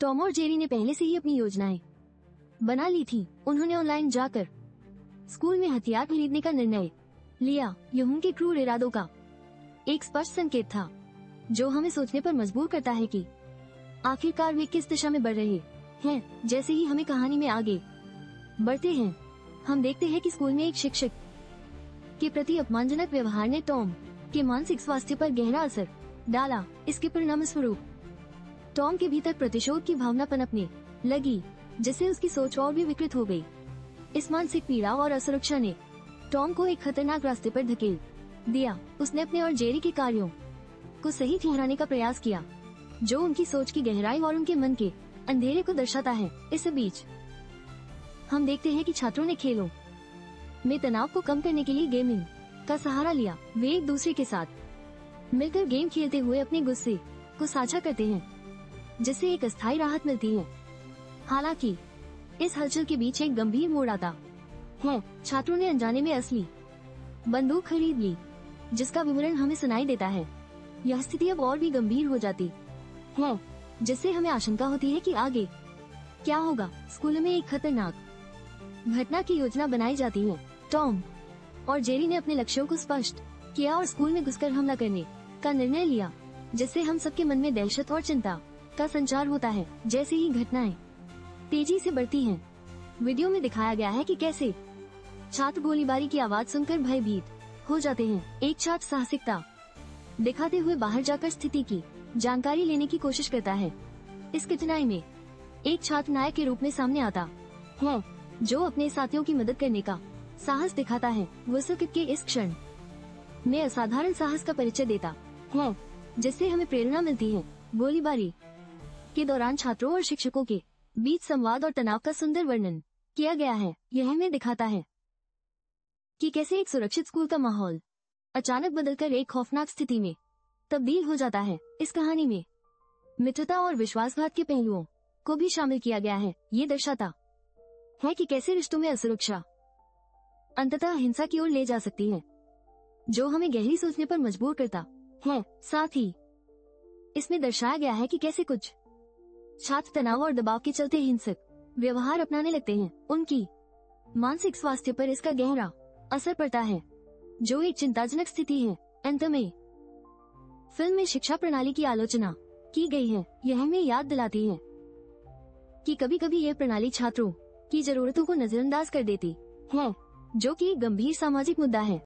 Tom और Jerry ने पहले से ही अपनी योजनाएं बना ली थी। उन्होंने ऑनलाइन जाकर स्कूल में हथियार खरीदने का निर्णय लिया। यह उनके क्रूर इरादों का एक स्पष्ट संकेत था, जो हमें सोचने पर मजबूर करता है कि आखिरकार वे किस दिशा में बढ़ रहे हैं। जैसे ही हमें कहानी में आगे बढ़ते हैं, हम देखते हैं कि स्कूल में एक शिक्षक के प्रति अपमानजनक व्यवहार ने टॉम के मानसिक स्वास्थ्य पर गहरा असर डाला। इसके परिणाम स्वरूप टॉम के भीतर प्रतिशोध की भावना पनपने लगी, जिससे उसकी सोच और भी विकृत हो गई। इस मानसिक पीड़ा और असुरक्षा ने टॉम को एक खतरनाक रास्ते पर धकेल दिया। उसने अपने और जेरी के कार्यों को सही ठहराने का प्रयास किया, जो उनकी सोच की गहराई और उनके मन के अंधेरे को दर्शाता है। इस बीच हम देखते हैं कि छात्रों ने खेलों में तनाव को कम करने के लिए गेमिंग का सहारा लिया। वे एक दूसरे के साथ मिलकर गेम खेलते हुए अपने गुस्से को साझा करते हैं, जिससे एक अस्थायी राहत मिलती है। हालांकि इस हलचल के बीच एक गंभीर मोड़ आता है। छात्रों ने अनजाने में असली बंदूक खरीद ली, जिसका विवरण हमें सुनाई देता है। यह स्थिति अब और भी गंभीर हो जाती है, जिससे हमें आशंका होती है कि आगे क्या होगा। स्कूल में एक खतरनाक घटना की योजना बनाई जाती है। टॉम और जेरी ने अपने लक्ष्यों को स्पष्ट किया और स्कूल में घुसकर हमला करने का निर्णय लिया, जिससे हम सबके मन में दहशत और चिंता का संचार होता है। जैसे ही घटनाएं तेजी से बढ़ती हैं, वीडियो में दिखाया गया है कि कैसे छात्र गोलीबारी की आवाज सुनकर भयभीत हो जाते हैं। एक छात्र साहसिकता दिखाते हुए बाहर जाकर स्थिति की जानकारी लेने की कोशिश करता है। इस कठिनाई में एक छात्र नायक के रूप में सामने आता है, जो अपने साथियों की मदद करने का साहस दिखाता है। वसुकित के इस क्षण में असाधारण साहस का परिचय देता है, जिससे हमें प्रेरणा मिलती है। गोलीबारी के दौरान छात्रों और शिक्षकों के बीच संवाद और तनाव का सुंदर वर्णन किया गया है। यह हमें दिखाता है कि कैसे एक सुरक्षित स्कूल का माहौल अचानक बदलकर एक खौफनाक स्थिति में तब्दील हो जाता है। इस कहानी में मित्रता और विश्वासघात के पहलुओं को भी शामिल किया गया है। ये दर्शाता है कि कैसे रिश्तों में असुरक्षा अंततः हिंसा की ओर ले जा सकती है, जो हमें गहरी सोचने पर मजबूर करता है। साथ ही इसमें दर्शाया गया है कि कैसे कुछ छात्र तनाव और दबाव के चलते हिंसक व्यवहार अपनाने लगते हैं। उनकी मानसिक स्वास्थ्य पर इसका गहरा असर पड़ता है, जो एक चिंताजनक स्थिति है। अंत में फिल्म में शिक्षा प्रणाली की आलोचना की गई है। यह हमें याद दिलाती है कि कभी कभी यह प्रणाली छात्रों की जरूरतों को नजरअंदाज कर देती है, जो कि एक गंभीर सामाजिक मुद्दा है।